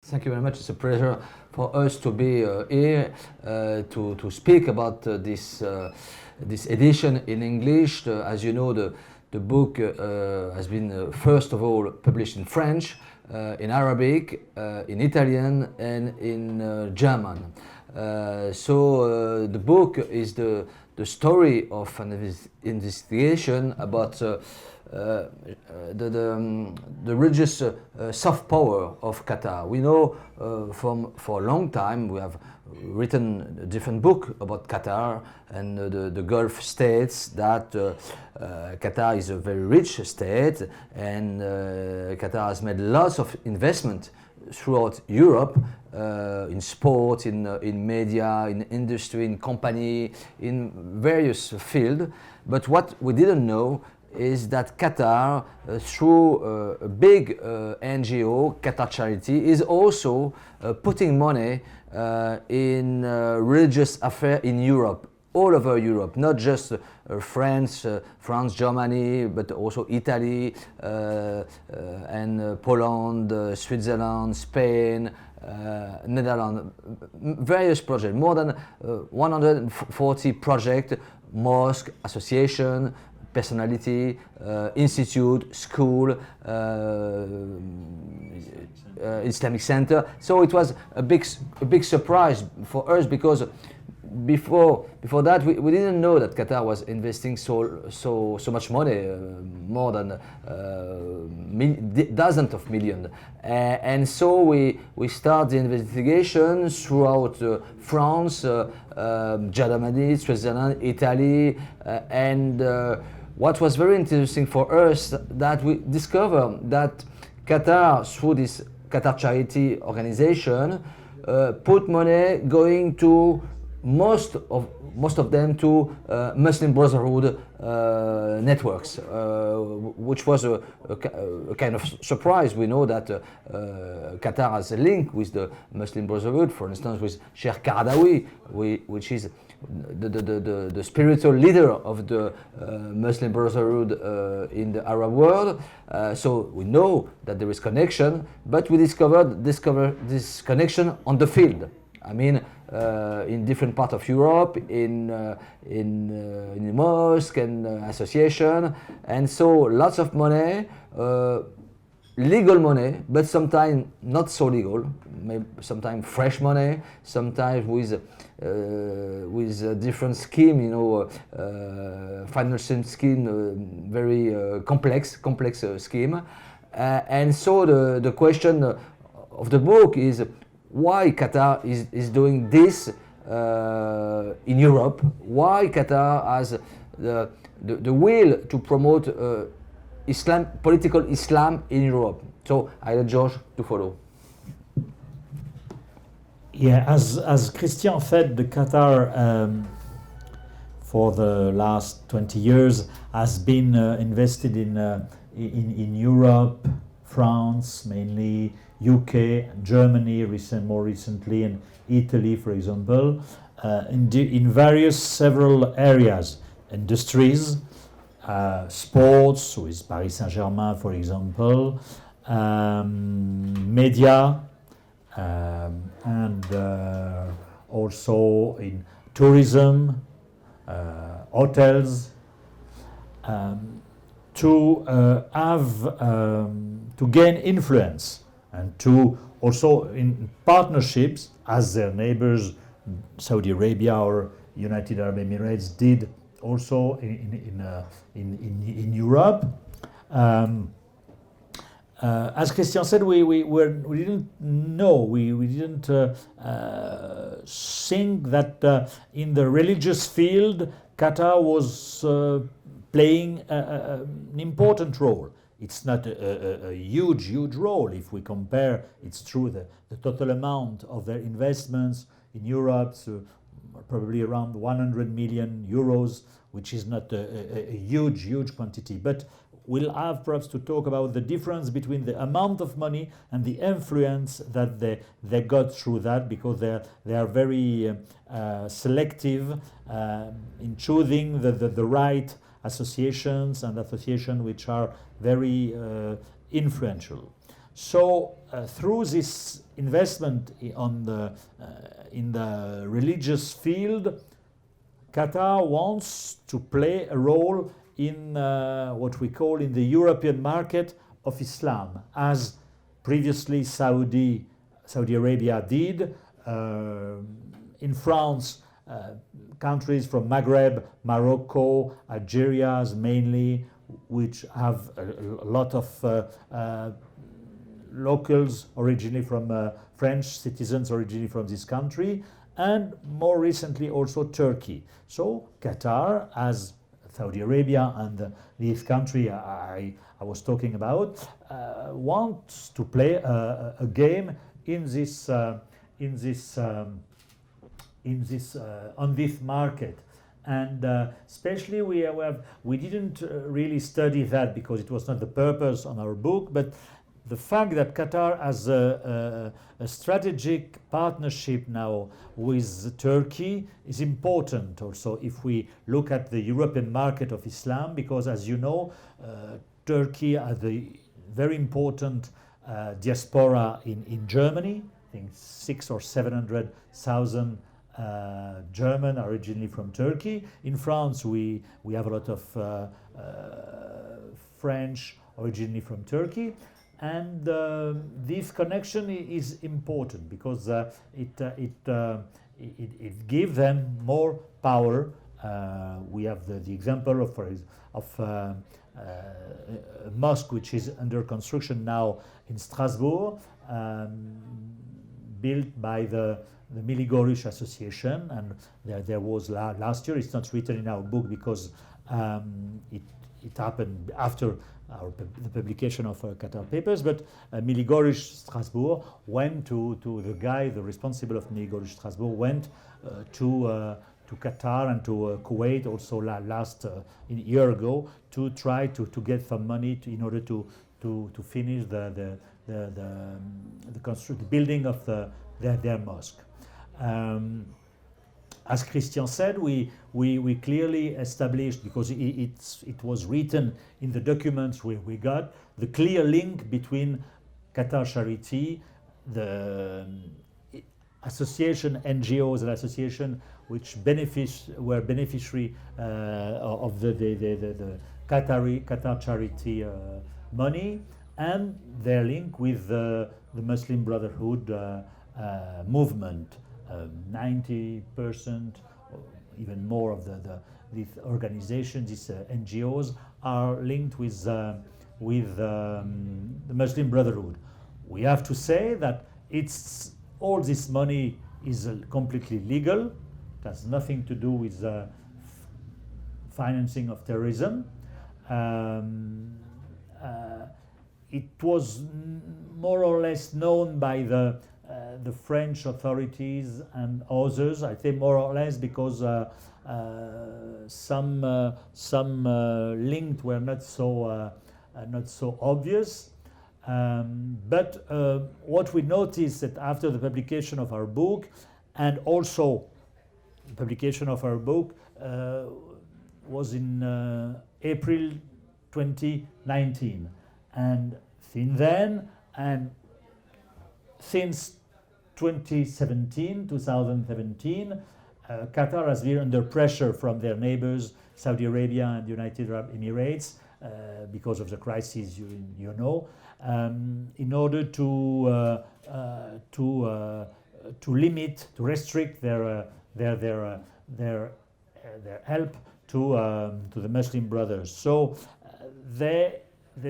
Thank you very much. It's a pleasure for us to be here to speak about this edition in English. As you know, the book has been first of all published in French, in Arabic, in Italian, and in German. So the book is the story of an investigation about the religious soft power of Qatar. We know for a long time we have written a different book about Qatar and the Gulf states, that Qatar is a very rich state, and Qatar has made lots of investment throughout Europe, in sport, in media, in industry, in company, in various fields. But what we didn't know is that Qatar, through a big NGO, Qatar Charity, is also putting money in religious affairs in Europe, all over Europe, not just France, Germany, but also Italy and Poland, Switzerland, Spain, Netherlands, various projects, more than 140 projects, mosque, association, personality, institute, school, Islamic center. So it was a big surprise for us, because before that we didn't know that Qatar was investing so much money, more than dozens of millions, and so we start the investigation throughout France, Germany, Switzerland, Italy, and what was very interesting for us, that we discovered that Qatar, through this Qatar Charity organization, put money going to most of them to Muslim Brotherhood networks, which was a kind of surprise. We know that Qatar has a link with the Muslim Brotherhood, for instance, with Sheikh Qaradawi, which is the spiritual leader of the Muslim Brotherhood in the Arab world. So we know that there is connection, but we discovered this connection on the field. I mean, in different parts of Europe, in mosque and association, and so lots of money, legal money, but sometimes not so legal. Maybe sometimes fresh money, sometimes with a different scheme, financial scheme, very complex scheme, and so the question of the book is, why Qatar is doing this in Europe? Why Qatar has the will to promote political Islam in Europe? So I let George to follow. Yeah, as Christian said, the Qatar for the last 20 years has been invested in Europe, France mainly, UK, Germany, more recently, and Italy, for example, in several areas, industries, sports, with Paris Saint-Germain, for example, media, and also in tourism, hotels, to gain influence, and to also in partnerships, as their neighbors, Saudi Arabia or United Arab Emirates, did also in Europe. As Christian said, we didn't know, we didn't think that in the religious field Qatar was playing an important role. It's not a huge role if we compare, it's true, the total amount of their investments in Europe, so probably around 100 million euros, which is not a huge quantity. But we'll have perhaps to talk about the difference between the amount of money and the influence that they got through that, because they are very selective in choosing the right associations which are very influential. So through this investment in the religious field, Qatar wants to play a role in what we call in the European market of Islam, as previously Saudi Arabia did. In France, countries from Maghreb, Morocco, Algeria mainly, which have a lot of locals originally from French citizens originally from this country, and more recently also Turkey. So Qatar, as Saudi Arabia and this country I was talking about, wants to play a game in this on this market. And especially we didn't really study that because it was not the purpose on our book, but the fact that Qatar has a strategic partnership now with Turkey is important also if we look at the European market of Islam, because as you know, Turkey has a very important diaspora in Germany. I think 600,000 or 700,000 German are originally from Turkey. In France, we have a lot of French originally from Turkey. And this connection is important because it gives them more power. We have the example of a mosque which is under construction now in Strasbourg, built by the Miligorish Association, and there was last year. It's not written in our book because it happened after the publication of Qatar Papers, but Miligorish Strasbourg went to the responsible of Miligorish Strasbourg went to Qatar and to Kuwait also last year ago to try to get some money in order to finish the building of their mosque. As Christian said, we clearly established, because it was written in the documents we got, the clear link between Qatar Charity, the association, NGOs and association which were beneficiary of the Qatar Charity money, and their link with the Muslim Brotherhood movement. 90% or even more of these organizations, these NGOs, are linked with the Muslim Brotherhood. We have to say that all this money is completely legal. It has nothing to do with financing of terrorism. It was more or less known by the French authorities and others. I say more or less because some links were not so obvious. But what we noticed that after the publication of our book, and also the publication of our book was in April 2019, and since then and since 2017, Qatar has been under pressure from their neighbors, Saudi Arabia and United Arab Emirates, because of the crisis you know, in order to limit, to restrict their help to the Muslim Brothers. So they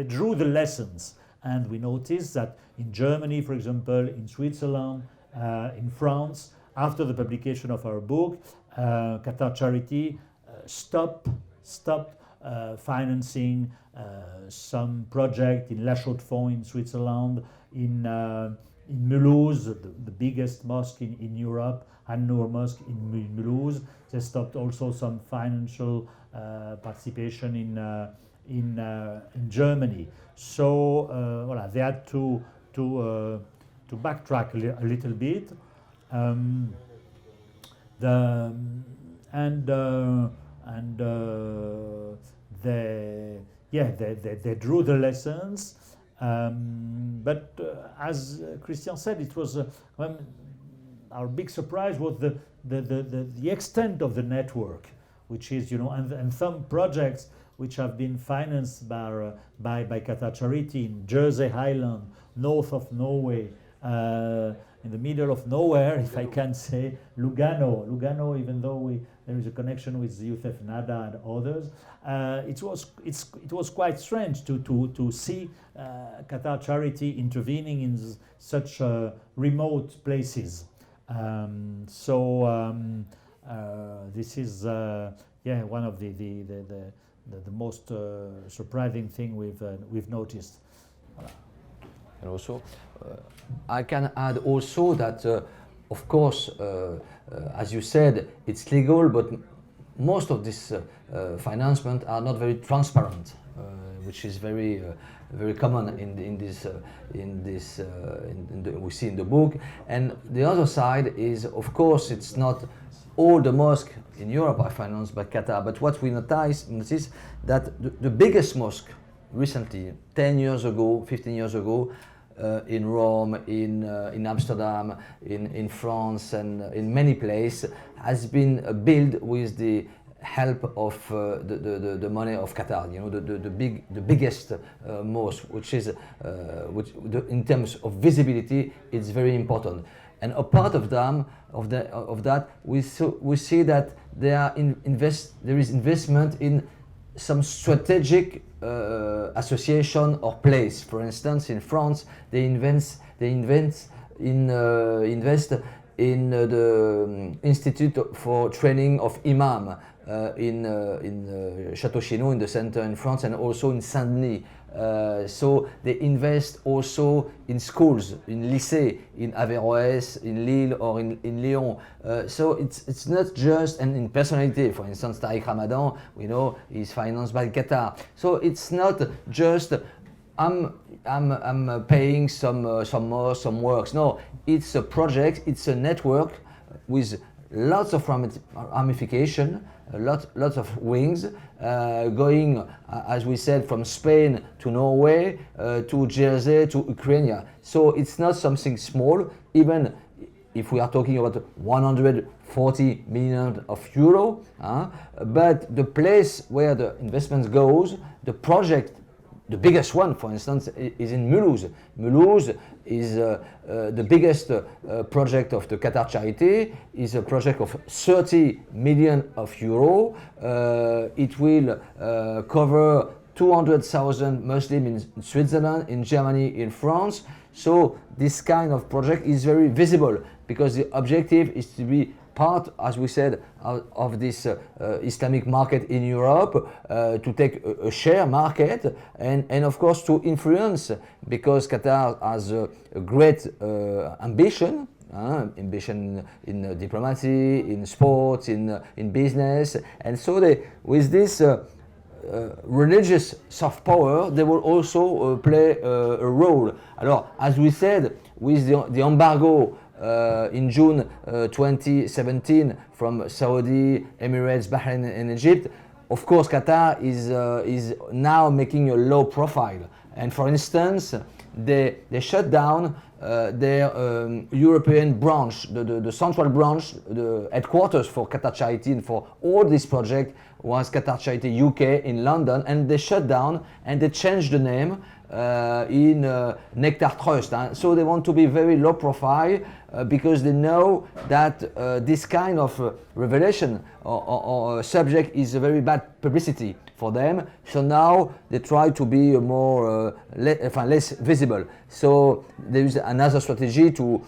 drew the lessons, and we noticed that in Germany, for example, in Switzerland, in France, after the publication of our book, Qatar Charity stopped financing some project in La Chaux-de-Fonds in Switzerland, in Mulhouse, the biggest mosque in Europe, An-Noor Mosque in Mulhouse. They stopped also some financial participation in Germany. So voilà, they had to backtrack a little bit. They drew the lessons. But as Christian said, it was our big surprise was the extent of the network, which is, and some projects which have been financed by Qatar Charity in Jersey Island, north of Norway, in the middle of nowhere, if I can say, Lugano, even though there is a connection with Youssef Nada and others, it was quite strange to see Qatar Charity intervening in such remote places. This is one of the most surprising thing we've noticed. And also, I can add also that, of course, as you said, it's legal, but most of this financement are not very transparent, which is very common we see in the book. And the other side is, of course, it's not all the mosques in Europe are financed by Qatar, but what we notice that the biggest mosque recently, 10 years ago, 15 years ago, in Rome, in Amsterdam, in France, and in many places, has been built with the help of the money of Qatar. The biggest mosque, which is in terms of visibility, it's very important. And a part of that, we see that there is investment in some strategic association or place. For instance, in France, they invest in the Institute for Training of Imam in Château Chinon, in the center in France, and also in Saint-Denis. So they invest also in schools, in lycée, in Averroès, in Lille, or in Lyon. So it's not just, and in personality, for instance, Tariq Ramadan, we know is financed by Qatar. So it's not just I'm paying some mosques, some works. No, it's a project, it's a network with lots of ramification, lots of wings, going, as we said, from Spain to Norway, to Jersey, to Ukraine. So it's not something small, even if we are talking about 140 million of euro, but the place where the investment goes, the project, the biggest one, for instance, is in Mulhouse. Mulhouse is the biggest project of the Qatar Charity. Is a project of 30 million of euro. It will cover 200,000 Muslims in Switzerland, in Germany, in France. So this kind of project is very visible because the objective is to be part, as we said, of this Islamic market in Europe, to take a share market, and of course to influence, because Qatar has a great ambition in diplomacy, in sports, in business, and so with this religious soft power, they will also play a role. Alors, as we said, with the embargo in June 2017 from Saudi, Emirates, Bahrain, and Egypt, of course Qatar is now making a low profile. And for instance, they shut down their European branch, the central branch, the headquarters for Qatar Charity and for all this project was Qatar Charity UK in London, and they shut down and they changed the name in Nectar Trust. So they want to be very low profile because they know that this kind of revelation or subject is a very bad publicity for them. So now they try to be more less visible. So there is another strategy to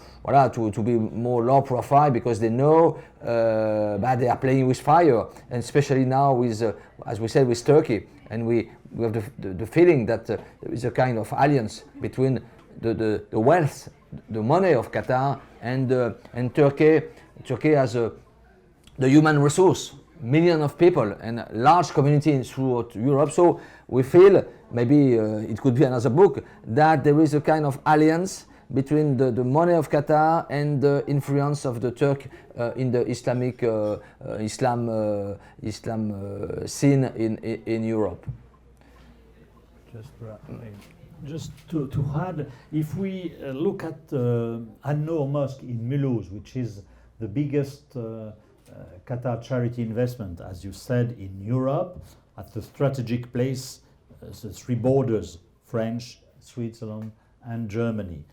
be more low profile, because they know that they are playing with fire, and especially now with, as we said, with Turkey, and we have the feeling that there is a kind of alliance between the wealth, the money of Qatar and Turkey. Turkey has the human resource, millions of people and large community throughout Europe. So we feel, maybe it could be another book, that there is a kind of alliance between the money of Qatar and the influence of the Turk in the Islamic Islam scene in Europe. Just Just to add, if we look at An-Noor Mosque in Mulhouse, which is the biggest Qatar charity investment, as you said, in Europe, at the strategic place, the three borders, French, Switzerland, and Germany.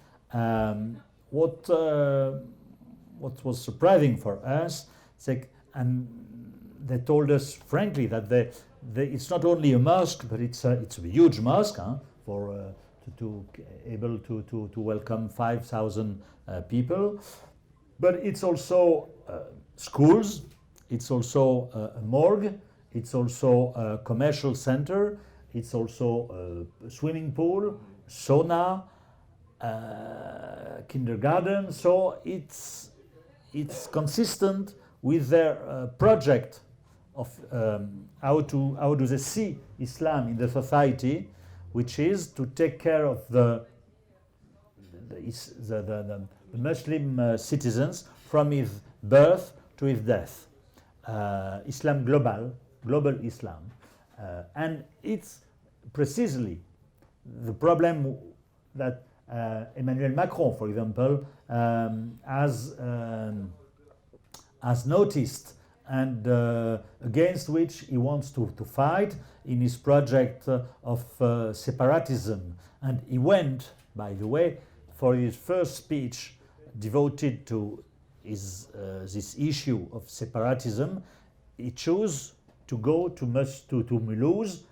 What was surprising for us, and they told us frankly that it's not only a mosque, but it's a huge mosque for to able to welcome 5,000 people. But it's also schools, it's also a morgue, it's also a commercial center, it's also a swimming pool, sauna, kindergarten. So it's consistent with their project of how do they see Islam in the society, which is to take care of the Muslim citizens from his birth to his death. Islam global Islam, and it's precisely the problem that Emmanuel Macron, for example, has noticed, and against which he wants to fight in his project of separatism. And he went, by the way, for his first speech devoted to this issue of separatism, he chose to go to Mulhouse,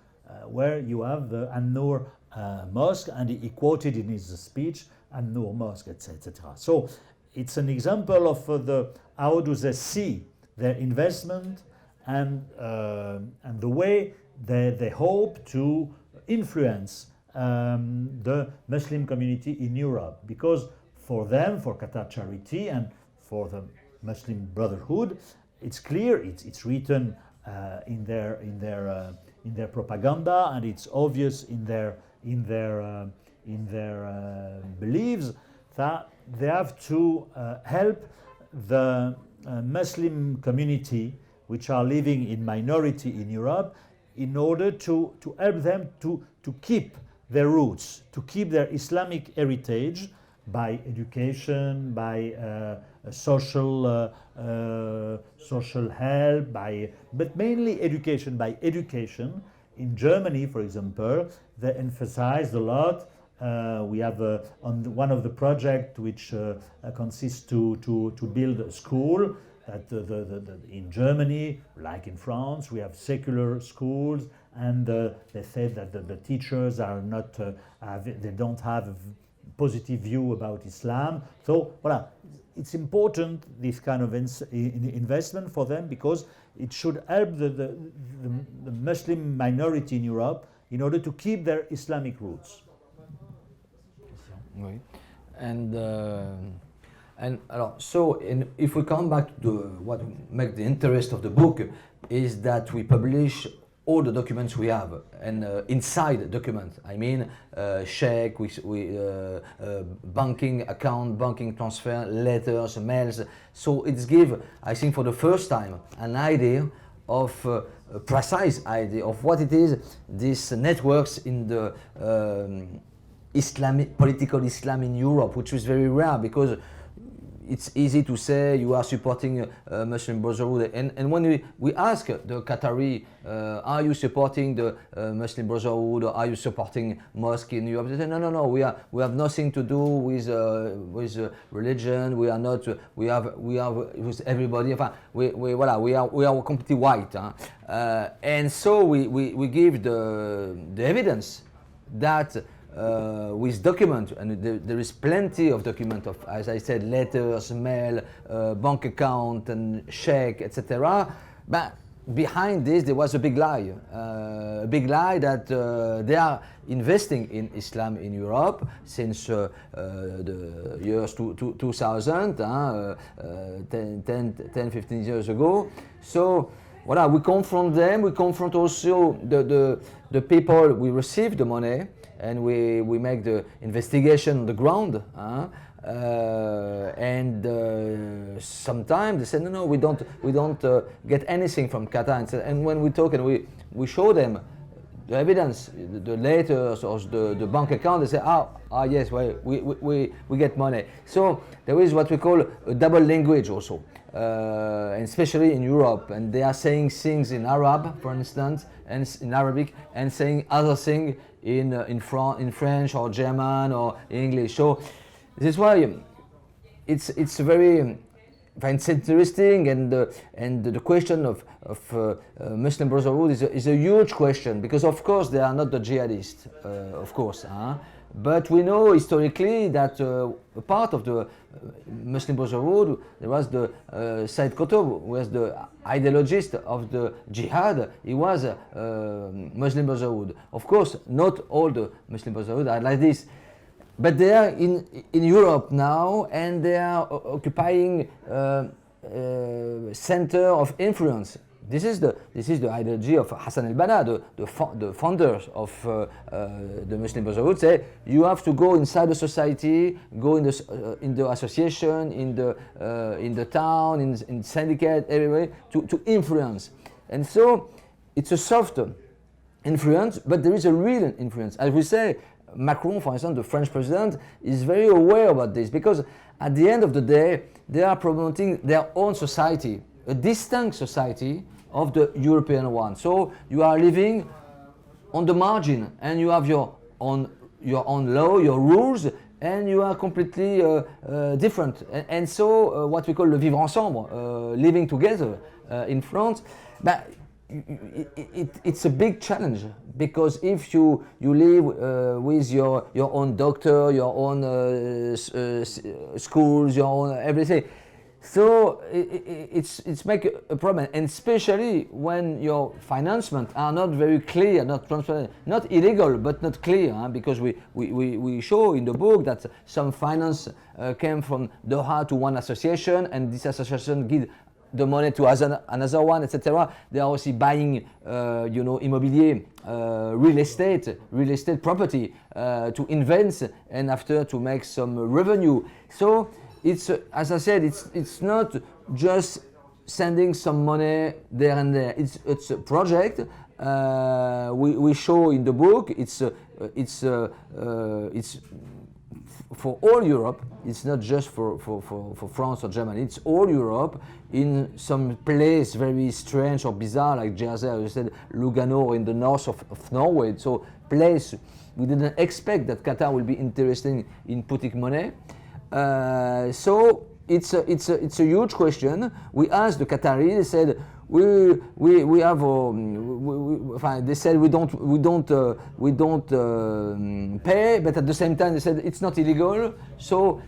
where you have the An-Noor Mosque, and he quoted in his speech An-Noor Mosque, etc. So it's an example of how do they see their investment, and the way they hope to influence the Muslim community in Europe. Because for them, for Qatar Charity and for the Muslim Brotherhood, it's clear, it's written in their propaganda, and it's obvious in their beliefs that they have to help the Muslim community, which are living in minority in Europe, in order to help them to keep their roots, to keep their Islamic heritage by education, by social help, but mainly education. By education, in Germany, for example, they emphasized a lot. We have on one of the projects which consists to build a school. That in Germany, like in France, we have secular schools, and they said that the teachers are not, they don't have a positive view about Islam. So, voilà, it's important, this kind of investment for them, because it should help the Muslim minority in Europe in order to keep their Islamic roots. Oui. And so if we come back to what makes the interest of the book, is that we publish all the documents we have, and inside documents, I mean check, banking account, banking transfer, letters, mails. So it's give, I think, for the first time, an idea of a precise idea of what it is, these networks in the Islamic, political Islam in Europe, which is very rare, because it's easy to say you are supporting Muslim Brotherhood, and when we ask the Qatari, are you supporting the Muslim Brotherhood, or are you supporting mosque in Europe? They say no, we have nothing to do with religion. We are not. We are with everybody. We are completely white, and so we give the evidence that. With document, and there is plenty of document of, as I said, letters, mail, bank account, and check, etc. But behind this, there was a big lie that they are investing in Islam in Europe since the years 2000, 10, 15 years ago. So, voilà, we confront them. We confront also the people. We receive the money. And we make the investigation on the ground, and sometimes they say no, we don't get anything from Qatar. And when we talk and we show them the evidence, the letters or the bank account. They say, yes, well, we get money. So there is what we call a double language also, and especially in Europe. And they are saying things in Arab, for instance, and in Arabic, and saying other things in French or German or English. So this is why it's very. It's interesting, and the question of Muslim Brotherhood is a huge question, because of course they are not the jihadists, of course, but we know historically that a part of the Muslim Brotherhood, there was the Said Qutb, who was the ideologist of the jihad. He was Muslim Brotherhood. Of course, not all the Muslim Brotherhood are like this. But they are in Europe now, and they are occupying center of influence. This is the ideology of Hassan al-Banna, the founders of the Muslim Brotherhood. Say you have to go inside the society, go in the association, in the town, in syndicate, everywhere to influence. And so it's a soft influence, but there is a real influence. As we say, Macron, for instance, the French president, is very aware about this, because at the end of the day, they are promoting their own society, a distinct society of the European one. So you are living on the margin, and you have your own law, your rules, and you are completely different. And so what we call le vivre ensemble, living together in France, but it's a big challenge, because if you live with your own doctor, your own schools, your own everything, so it's make a problem, and especially when your financement are not very clear, not transparent, not illegal but not clear, because we show in the book that some finance came from Doha to one association, and this association give the money to another one, etc. They are also buying, immobilier, real estate property to invest, and after to make some revenue. So it's, as I said, it's not just sending some money there and there. It's a project. We show in the book. It's for all Europe. It's not just for France or Germany. It's all Europe, in some place very strange or bizarre, like Jersey, as I said, Lugano, in the north of Norway. So place we didn't expect that Qatar will be interested in putting money. So it's a huge question. We asked the Qataris. They said we have. They said we don't pay, but at the same time they said it's not illegal. So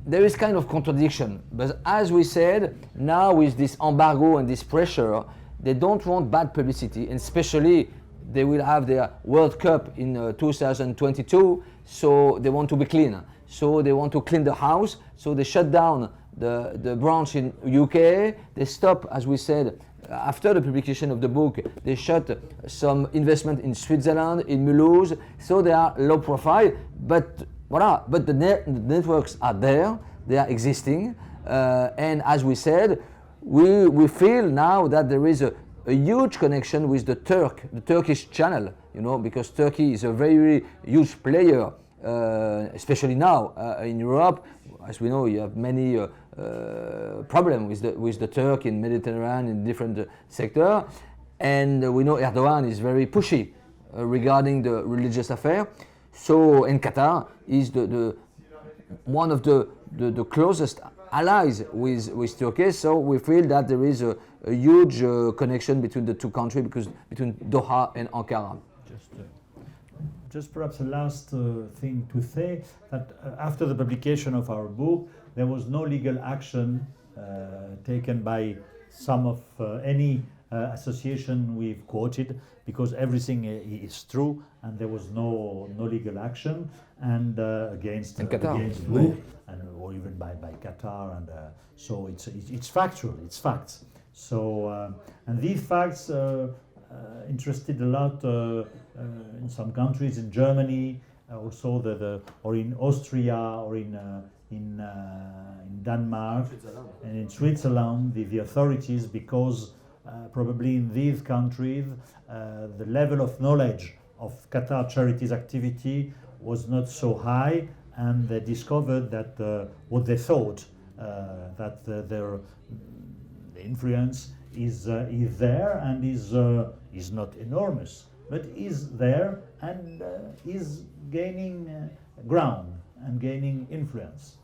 there is kind of contradiction. But as we said, now with this embargo and this pressure, they don't want bad publicity, and especially they will have their World Cup in 2022. So they want to be clean. So they want to clean the house. So they shut down the branch in UK. They stop, as we said, after the publication of the book, they shut some investment in Switzerland, in Mulhouse. So they are low profile, but voilà. But the networks are there. They are existing, and as we said, we feel now that there is a huge connection with the Turkish channel. Because Turkey is a very huge player. Especially now in Europe, as we know, you have many problems with the Turk in Mediterranean in different sectors, and we know Erdogan is very pushy regarding the religious affair. So, and Qatar is the one of the closest allies with Turkey. So we feel that there is a huge connection between the two countries, between Doha and Ankara. Just perhaps a last thing to say, that after the publication of our book, there was no legal action taken by some of any association we've quoted, because everything is true, and there was no legal action and against book, and or even by Qatar, and so it's factual, it's facts. So and these facts interested a lot in some countries, in Germany, also or in Austria, or in Denmark, and in Switzerland, the authorities, because probably in these countries the level of knowledge of Qatar Charities activity was not so high, and they discovered that what they thought, that their influence is there and is not enormous, but is there and is gaining ground and gaining influence.